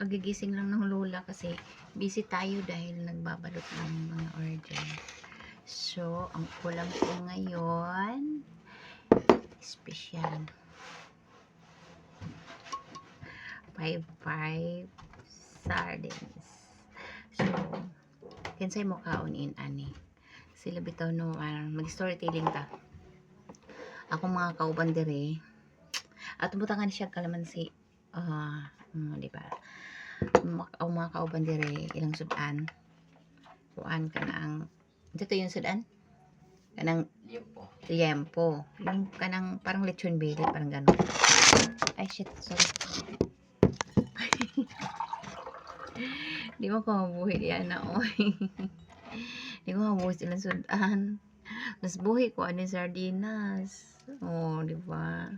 kagigising lang ng lola kasi busy tayo dahil nagbabalot ng mga order. So, ang ulam ko ngayon, special. 5-5 sardines. So, kinsay mo kaunin ani. Sila bitaw no, mag-storytelling ta. Ako mga kauban dire. At butangan siya kalamansi. Di ba? Ang mga kauban dire ilang sudan. Kuan ka na ang dito yung sudan? Kanang liempo. Yung kanang parang lechon belly, parang gano'n. Ay shit, sorry. Di mo ko mabuhi yan na oy. Di ko mabuhi silang sudan. Mas buhi ko ano sardinas. Oh, di ba?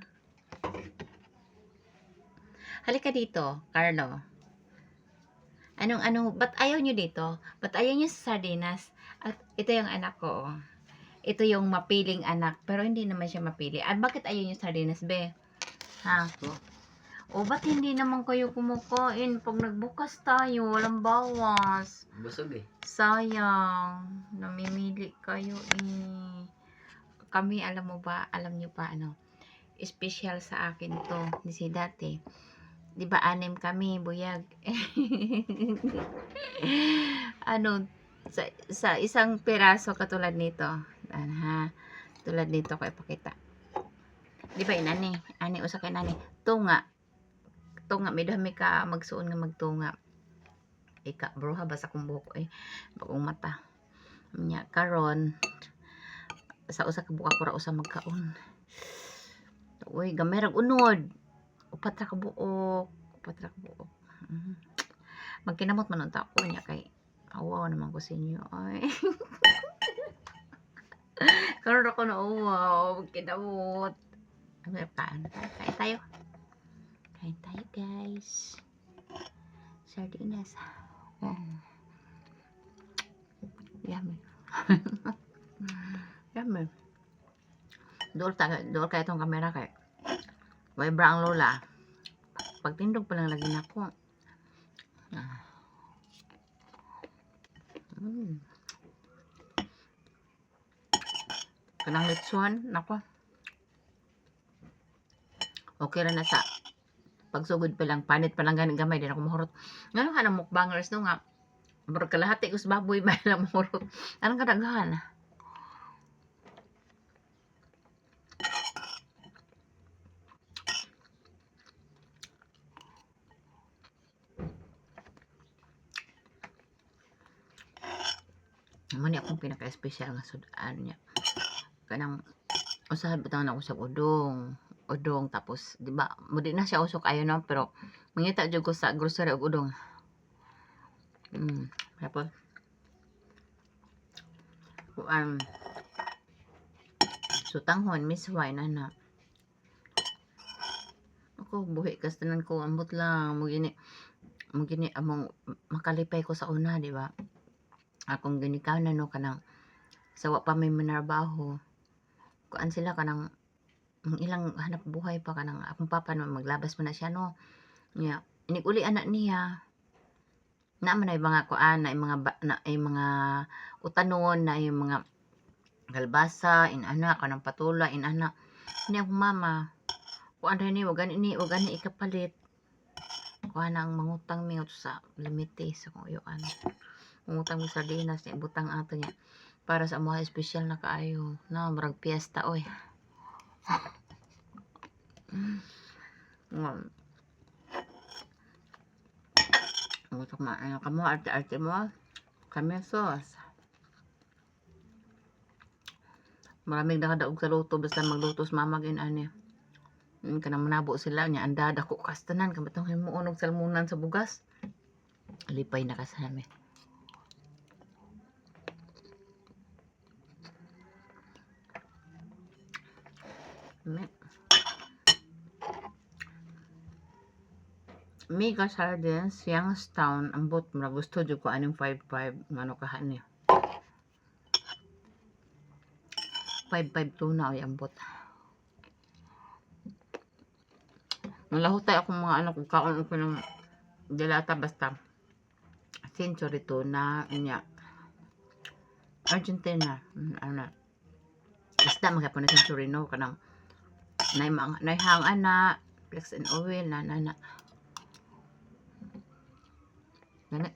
Halika dito, Carlo. Ba't ayaw nyo dito? Ba't ayaw nyo sa sardinas? At ito yung anak ko. Oh. Ito yung mapiling anak. Pero hindi naman siya mapili. At bakit ayaw nyo sardinas, be? Ha? O, ba't hindi naman kayo kumukain? Pag nagbukas tayo, walang bawas. Busog eh. Sayang. Namimili kayo eh. Kami, alam nyo pa, special sa akin to. Si dati. Di ba 6 kami, buyag. Sa isang piraso katulad nito. Ha? Tulad nito ko ipakita. Di ba inani? Ani usa kay nani. Tunga, may dami ka magsuon nga magtunga. Ika, bruha basa kong buhok eh. Bagong mata. Nya karon sa usa ka buka pura usa magkaon. Uy, gamay rag unod. Upat ra ka buok. Magkinamot man unta ko nya kay awa naman ko sa inyo. Ay. Karon ako na uwaw, magkinamot. Kain tayo. Kain tayo, guys. Sardinas. Yummy. Yummy. Dool kaya itong kamera kay vibra ang lola. Pagtindog pa lang lagi na ako. Kanang litson, nako. Okay ra na sa pagsugod pa lang, panit pa lang ganing gamay, din ako mahurot. Ngano ka na mukbangers no nga. Murag kalahati us baboy ba lang mahurot. Anong kadaghan? Mani akong pinaka-special nga sudan niya. Kanang usahay bitaw na usab udong tapos di ba mudi na siya usok ayo no pero mangita jud ko sa grocery og udong. Tapos sutanghon misway na ako buhi kas tanan ko ambot lang mo gini among makalipay ko sa una di ba akong ginikaw na no kanang sawa pa may manarbaho kuan sila kanang ilang hanap buhay pa kanang akong papa no maglabas pa na siya no nya inig-uli anak niya na man ay mga kuan na mga utanon na yung mga galbasa inana kanang patula inana ni akong mama kuan ni wag ni ikapalit kuan ang mangutang mi sa limite sa kung uyuan mangutang mi sardinas ni butang ato niya para sa mga special na kaayo na murag piyesta oy. Gusto kumain ka mo, arte-arte mo. Kami sauce. Maraming nakadaog sa luto, basta maglutos mama ani. Kanang manabo sila niya, andad ako kastanan, kamatang himuonog salmunan sa bugas. Lipay na kasami. Mega sardines, Youngstown, ambot mo gusto jud ko aning 5-5 ngano kahan niya. 5-5 tuna ay ambot. Nalahutay akong mga anak kung kaon ko ng Dilata basta century tuna nya Argentina ano isda magapon na century no kanang naihang ana flex and oil na gani.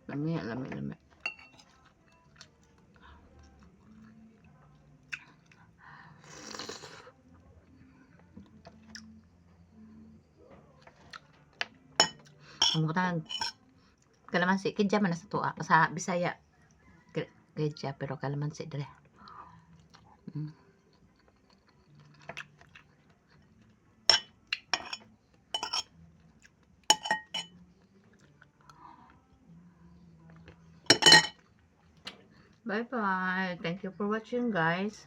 Lami. Ang butang kalamansi kidya man na sa tuwa sa Bisaya kidya pero kalamansi dire. Mm. Bye bye. Thank you for watching guys.